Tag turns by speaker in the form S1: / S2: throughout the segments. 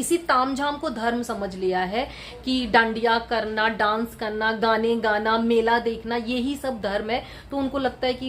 S1: इसी तामझाम को धर्म समझ लिया है कि डांडिया करना, डांस करना, गाने गाना, मेला देखना, यही सब धर्म है। तो उनको लगता है कि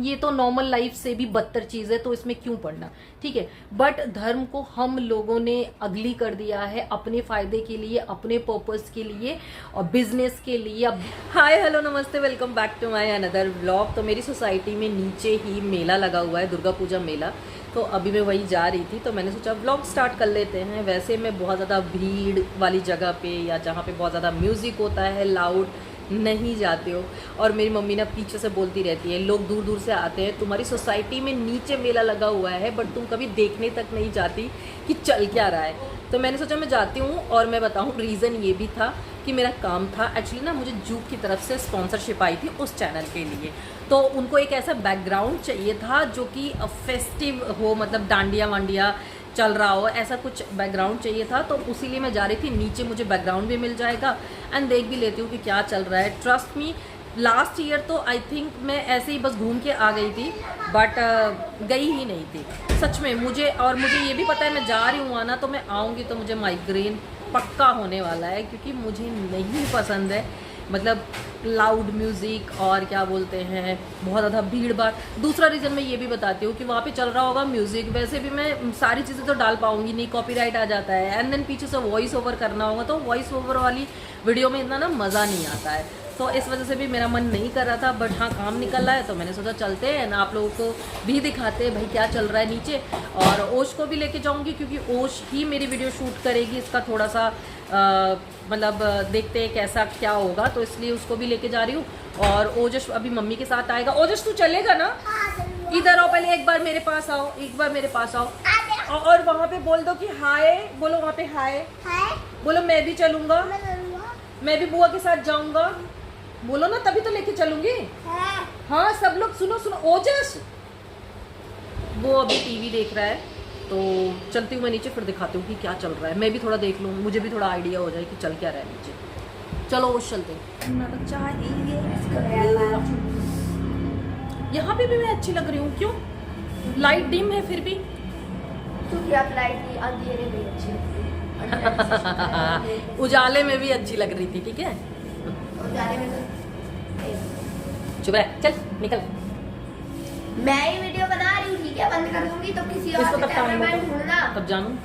S1: ये तो नॉर्मल लाइफ से भी बदतर चीज है, तो इसमें क्यों पढ़ना। ठीक है, बट धर्म को हम लोगों ने अगली कर दिया है अपने फायदे के लिए, अपने पर्पस के लिए और बिजनेस के लिए। हाय हेलो नमस्ते, welcome back to my another vlog. तो मेरी सोसाइटी में नीचे ही मेला लगा हुआ है, दुर्गा पूजा मेला। तो अभी मैं वहीं जा रही थी, तो मैंने सोचा व्लॉग स्टार्ट कर लेते हैं। वैसे मैं बहुत ज़्यादा भीड़ वाली जगह पे या जहाँ पे बहुत ज़्यादा म्यूज़िक होता है लाउड नहीं जाते हो। और मेरी मम्मी ना पीछे से बोलती रहती है, लोग दूर दूर से आते हैं, तुम्हारी सोसाइटी में नीचे मेला लगा हुआ है बट तुम कभी देखने तक नहीं जाती कि चल क्या रहा है। तो मैंने सोचा मैं जाती हूँ। और मैं बताऊँ, रीज़न ये भी था कि मेरा काम था एक्चुअली ना, मुझे जूक की तरफ से स्पॉन्सरशिप आई थी उस चैनल के लिए। तो उनको एक ऐसा बैकग्राउंड चाहिए था जो कि फेस्टिव हो, मतलब डांडिया वांडिया चल रहा हो, ऐसा कुछ बैकग्राउंड चाहिए था। तो उसीलिए मैं जा रही थी। नीचे मुझे बैकग्राउंड भी मिल जाएगा एंड देख भी लेती हूँ कि क्या चल रहा है। ट्रस्ट मी, लास्ट ईयर तो आई थिंक मैं ऐसे ही बस घूम के आ गई थी, बट गई ही नहीं थी सच में। मुझे ये भी पता है मैं जा रही हूँ आना, तो मैं आऊँगी तो मुझे माइग्रेन पक्का होने वाला है, क्योंकि मुझे नहीं पसंद है मतलब लाउड म्यूज़िक और क्या बोलते हैं बहुत ज़्यादा भीड़ भाड़। दूसरा रीज़न मैं ये भी बताती हूँ कि वहाँ पे चल रहा होगा म्यूज़िक, वैसे भी मैं सारी चीज़ें तो डाल पाऊँगी नहीं, कॉपीराइट आ जाता है। एंड देन पीछे से वॉइस ओवर करना होगा, तो वॉइस ओवर वाली वीडियो में इतना ना मज़ा नहीं आता है। तो इस वजह से भी मेरा मन नहीं कर रहा था, बट हाँ काम निकल रहा है तो मैंने सोचा चलते हैं ना, आप लोगों को भी दिखाते हैं भाई क्या चल रहा है नीचे। और ओश को भी लेके जाऊंगी, क्योंकि ओश ही मेरी वीडियो शूट करेगी। इसका थोड़ा सा मतलब देखते हैं कैसा क्या होगा, तो इसलिए उसको भी लेके जा रही हूँ। और ओजस अभी मम्मी के साथ आएगा। ओजस तू चलेगा ना? इधर आओ, पहले एक बार मेरे पास आओ, एक बार मेरे पास आओ। और वहाँ पे बोल दो कि हाय, बोलो वहाँ पे हाय, बोलो मैं भी चलूंगा, मैं भी बुआ के साथ जाऊंगा, बोलो ना, तभी तो लेके चलूंगी। हाँ सब लोग सुनो सुनो। ओजस वो अभी टीवी देख रहा है, तो चलती हूँ मैं नीचे, फिर दिखाती हूँ कि क्या चल रहा है। मैं भी थोड़ा देख लूँ, मुझे भी थोड़ा आइडिया हो जाए कि चल क्या रहा है नीचे। चलो ओश चलते हैं। यहाँ पे भी मैं अच्छी लग रही हूँ, क्यों? लाइट डिम है फिर भी,
S2: क्योंकि आप लाइट अंधेरे में अच्छी लगती है।
S1: उजाले में भी अच्छी लग रही थी। ठीक है,
S2: उजाले में तो
S1: चुप रह, चल निकल।
S2: मैं ही वीडियो बना रही हूँ, ठीक है, बंद कर दूंगी तो किसी और
S1: इसको
S2: का
S1: तब टाइम
S2: कैमरामैन ढूंढना।
S1: तब जानू।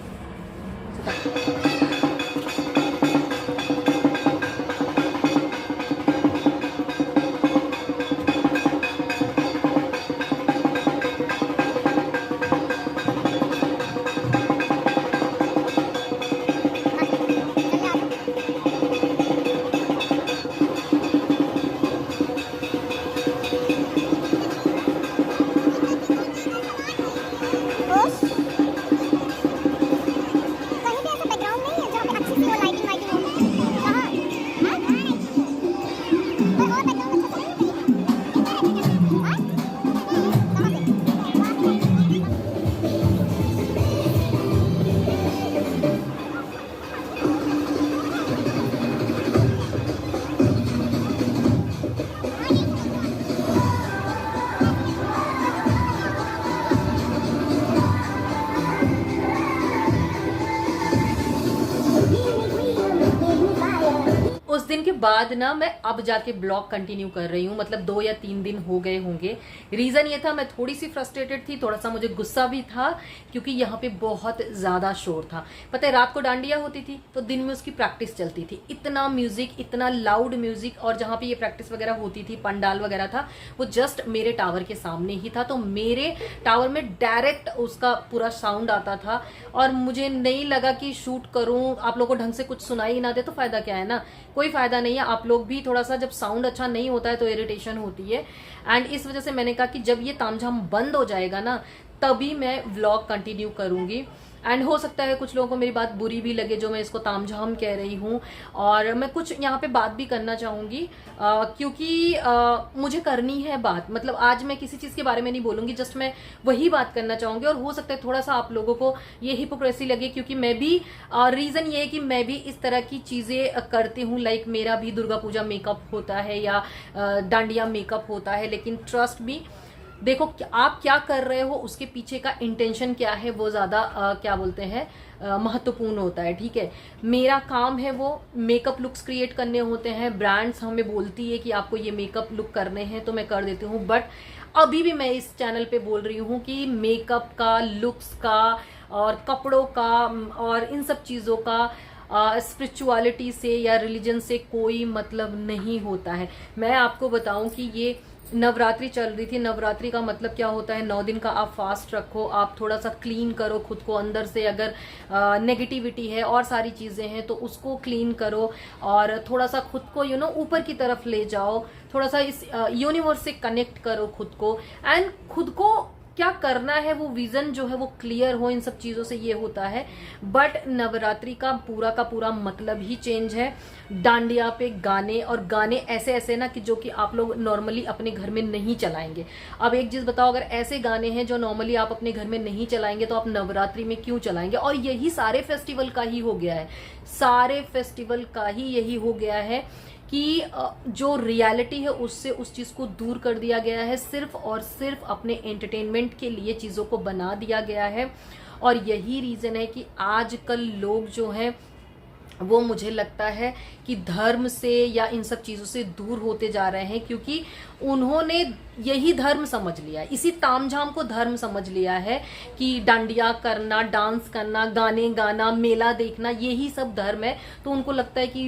S1: उस दिन के बाद ना मैं अब जाके ब्लॉग कंटिन्यू कर रही हूँ, मतलब 2 या 3 दिन हो गए होंगे। रीजन ये था, मैं थोड़ी सी फ्रस्ट्रेटेड थी, थोड़ा सा मुझे गुस्सा भी था, क्योंकि यहाँ पे बहुत ज्यादा शोर था। पता है रात को डांडिया होती थी तो दिन में उसकी प्रैक्टिस चलती थी। इतना म्यूजिक, इतना लाउड म्यूजिक। और जहाँ पे ये प्रैक्टिस वगैरह होती थी, पंडाल वगैरह था, वो जस्ट मेरे टावर के सामने ही था। तो मेरे टावर में डायरेक्ट उसका पूरा साउंड आता था, और मुझे नहीं लगा कि शूट करूं, आप लोगों को ढंग से कुछ सुनाई ना दे तो फायदा क्या है ना, कोई फायदा नहीं है। आप लोग भी थोड़ा सा, जब साउंड अच्छा नहीं होता है तो इरिटेशन होती है। एंड इस वजह से मैंने कहा कि जब ये तामझाम बंद हो जाएगा ना, तभी मैं व्लॉग कंटिन्यू करूंगी। एंड हो सकता है कुछ लोगों को मेरी बात बुरी भी लगे, जो मैं इसको तामझाम कह रही हूँ। और मैं कुछ यहाँ पे बात भी करना चाहूंगी, क्योंकि मुझे करनी है बात। मतलब आज मैं किसी चीज के बारे में नहीं बोलूंगी, जस्ट मैं वही बात करना चाहूंगी। और हो सकता है थोड़ा सा आप लोगों को ये हिपोक्रेसी लगे, क्योंकि मैं भी रीजन ये है कि मैं भी इस तरह की चीजें करती हूँ। लाइक मेरा भी दुर्गा पूजा मेकअप होता है या डांडिया मेकअप होता है, लेकिन ट्रस्ट मी, देखो आप क्या कर रहे हो, उसके पीछे का इंटेंशन क्या है, वो ज्यादा क्या बोलते हैं महत्वपूर्ण होता है। ठीक है, मेरा काम है वो मेकअप लुक्स क्रिएट करने होते हैं। ब्रांड्स हमें बोलती है कि आपको ये मेकअप लुक करने हैं तो मैं कर देती हूँ, बट अभी भी मैं इस चैनल पे बोल रही हूँ कि मेकअप का, लुक्स का और कपड़ों का और इन सब चीज़ों का स्पिरिचुअलिटी से या रिलीजन से कोई मतलब नहीं होता है। मैं आपको बताऊं कि ये नवरात्रि चल रही थी। नवरात्रि का मतलब क्या होता है, 9 दिन का आप फास्ट रखो, आप थोड़ा सा क्लीन करो खुद को अंदर से, अगर नेगेटिविटी है और सारी चीजें हैं तो उसको क्लीन करो और थोड़ा सा खुद को ऊपर की तरफ ले जाओ, थोड़ा सा इस यूनिवर्स से कनेक्ट करो खुद को, एंड खुद को क्या करना है वो विजन जो है वो क्लियर हो। इन सब चीजों से ये होता है। बट नवरात्रि का पूरा मतलब ही चेंज है। डांडिया पे गाने, और गाने ऐसे ऐसे ना कि जो कि आप लोग नॉर्मली अपने घर में नहीं चलाएंगे। अब एक चीज बताओ, अगर ऐसे गाने हैं जो नॉर्मली आप अपने घर में नहीं चलाएंगे तो आप नवरात्रि में क्यों चलाएंगे? और यही सारे फेस्टिवल का ही हो गया है, सारे फेस्टिवल का ही यही हो गया है कि जो रियलिटी है उससे उस चीज को दूर कर दिया गया है, सिर्फ और सिर्फ अपने एंटरटेनमेंट के लिए चीजों को बना दिया गया है। और यही रीजन है कि आजकल लोग जो हैं वो मुझे लगता है कि धर्म से या इन सब चीजों से दूर होते जा रहे हैं, क्योंकि उन्होंने यही धर्म समझ लिया है, इसी तामझाम को धर्म समझ लिया है कि डांडिया करना, डांस करना, गाने गाना, मेला देखना, यही सब धर्म है। तो उनको लगता है कि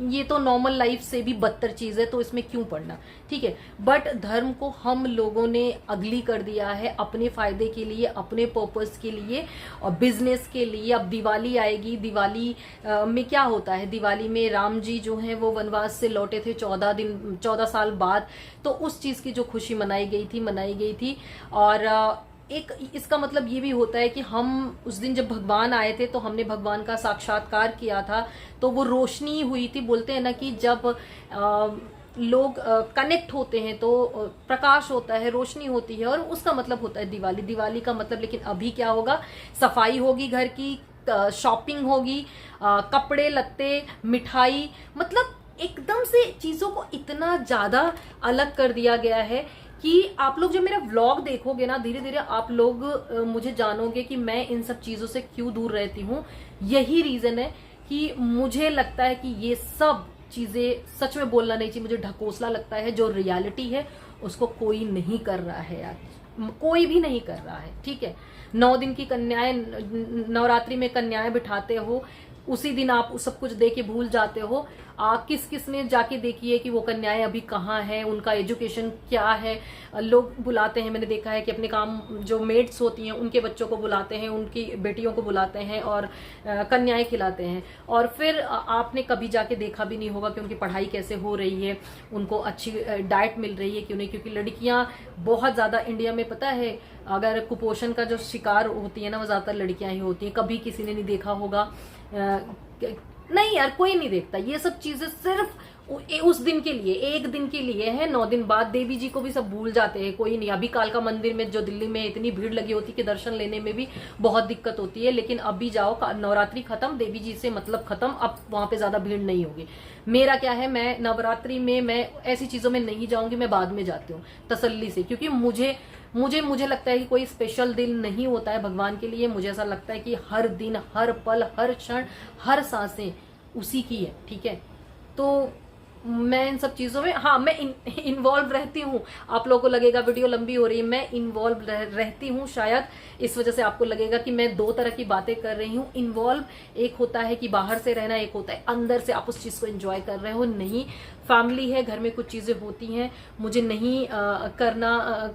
S1: ये तो नॉर्मल लाइफ से भी बदतर चीज है तो इसमें क्यों पढ़ना। ठीक है, बट धर्म को हम लोगों ने अगली कर दिया है अपने फायदे के लिए, अपने पर्पस के लिए और बिजनेस के लिए। अब दिवाली आएगी, दिवाली में क्या होता है, दिवाली में राम जी जो हैं वो वनवास से लौटे थे 14 साल बाद, तो उस चीज की जो खुशी मनाई गई थी। और एक इसका मतलब ये भी होता है कि हम उस दिन जब भगवान आए थे तो हमने भगवान का साक्षात्कार किया था, तो वो रोशनी हुई थी। बोलते हैं ना कि जब लोग कनेक्ट होते हैं तो प्रकाश होता है, रोशनी होती है, और उसका मतलब होता है दिवाली। दिवाली का मतलब, लेकिन अभी क्या होगा, सफाई होगी घर की, शॉपिंग होगी, कपड़े लत्ते, मिठाई, मतलब एकदम से चीजों को इतना ज्यादा अलग कर दिया गया है कि आप लोग जब मेरा व्लॉग देखोगे ना, धीरे धीरे आप लोग मुझे जानोगे कि मैं इन सब चीजों से क्यों दूर रहती हूँ। यही रीजन है कि मुझे लगता है कि ये सब चीजें सच में बोलना नहीं चाहिए, मुझे ढकोसला लगता है। जो रियलिटी है उसको कोई नहीं कर रहा है यार, कोई भी नहीं कर रहा है। ठीक है, 9 दिन की कन्याएं, नवरात्रि में कन्याएं बिठाते हो, उसी दिन आप सब कुछ दे के भूल जाते हो। किस ने जाके देखी है कि वो कन्याएं अभी कहाँ हैं, उनका एजुकेशन क्या है। लोग बुलाते हैं, मैंने देखा है कि अपने काम जो मेड्स होती हैं उनके बच्चों को बुलाते हैं, उनकी बेटियों को बुलाते हैं और कन्याएं खिलाते हैं। और फिर आपने कभी जाके देखा भी नहीं होगा कि उनकी पढ़ाई कैसे हो रही है, उनको अच्छी डाइट मिल रही है क्यों नहीं, क्योंकि लड़कियां बहुत ज्यादा इंडिया में, पता है, अगर कुपोषण का जो शिकार होती है ना वो ज्यादातर लड़कियां ही होती हैं। कभी किसी ने नहीं देखा होगा, नहीं यार कोई नहीं देखता ये सब चीजें, सिर्फ उस दिन के लिए, एक दिन के लिए है। 9 दिन बाद देवी जी को भी सब भूल जाते हैं, कोई नहीं। अभी कालका मंदिर में जो दिल्ली में इतनी भीड़ लगी होती है कि दर्शन लेने में भी बहुत दिक्कत होती है, लेकिन अभी जाओ, नवरात्रि खत्म, देवी जी से मतलब खत्म, अब वहां पे ज्यादा भीड़ नहीं होगी। मेरा क्या है, मैं नवरात्रि में मैं ऐसी चीजों में नहीं जाऊंगी, मैं बाद में जाती हूँ तसल्ली से, क्योंकि मुझे लगता है कि कोई स्पेशल दिन नहीं होता है भगवान के लिए। मुझे ऐसा लगता है कि हर दिन, हर पल, हर क्षण, हर सांसें उसी की है। ठीक है, तो मैं इन सब चीजों में, हाँ, मैं इन्वॉल्व रहती हूँ। आप लोगों को लगेगा वीडियो लंबी हो रही है, मैं इन्वॉल्व रहती हूँ, शायद इस वजह से आपको लगेगा कि मैं 2 तरह की बातें कर रही हूँ। इन्वॉल्व एक होता है कि बाहर से रहना, एक होता है अंदर से आप उस चीज को एंजॉय कर रहे हो। नहीं, फैमिली है, घर में कुछ चीजें होती हैं, मुझे नहीं करना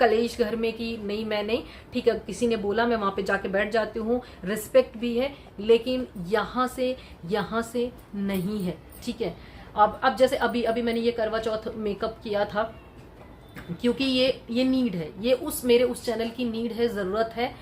S1: कलेश घर में कि नहीं, मैं नहीं, ठीक है, किसी ने बोला मैं वहां पे जाके बैठ जाती हूँ, रिस्पेक्ट भी है, लेकिन यहाँ से नहीं है। ठीक है, अब जैसे अभी मैंने ये करवा चौथ मेकअप किया था, क्योंकि ये नीड है, ये मेरे उस चैनल की नीड है, जरूरत है।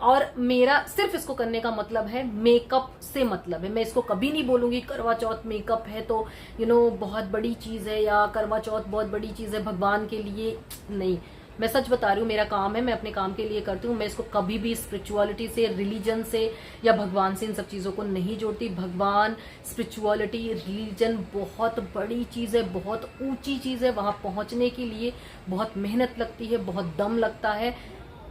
S1: और मेरा सिर्फ इसको करने का मतलब है, मेकअप से मतलब है। मैं इसको कभी नहीं बोलूंगी करवा चौथ मेकअप है तो बहुत बड़ी चीज है, या करवा चौथ बहुत बड़ी चीज है भगवान के लिए, नहीं। मैं सच बता रही हूँ, मेरा काम है, मैं अपने काम के लिए करती हूँ। मैं इसको कभी भी स्पिरिचुअलिटी से, रिलीजन से या भगवान से, इन सब चीज़ों को नहीं जोड़ती। भगवान, स्पिरिचुअलिटी, रिलीजन बहुत बड़ी चीज़ है, बहुत ऊंची चीज़ है। वहाँ पहुँचने के लिए बहुत मेहनत लगती है, बहुत दम लगता है।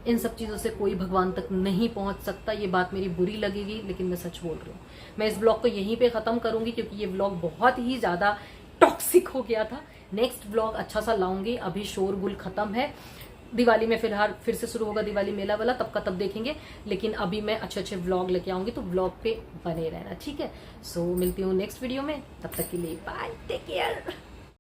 S1: इन सब चीज़ों से कोई भगवान तक नहीं पहुंच सकता। ये बात मेरी बुरी लगेगी, लेकिन मैं सच बोल रही हूँ। मैं इस ब्लॉग को यहीं पे ख़त्म करूंगी, क्योंकि ये ब्लॉग बहुत ही ज़्यादा टॉक्सिक हो गया था। नेक्स्ट ब्लॉग अच्छा सा लाऊंगी। अभी शोरगुल खत्म है, दिवाली में फिलहाल फिर से शुरू होगा दिवाली मेला वाला, तब का तब देखेंगे। लेकिन अभी मैं अच्छे अच्छे व्लॉग लेके आऊंगी, तो व्लॉग पे बने रहना, ठीक है। सो मिलती हूँ नेक्स्ट वीडियो में, तब तक के लिए बाय, टेक केयर।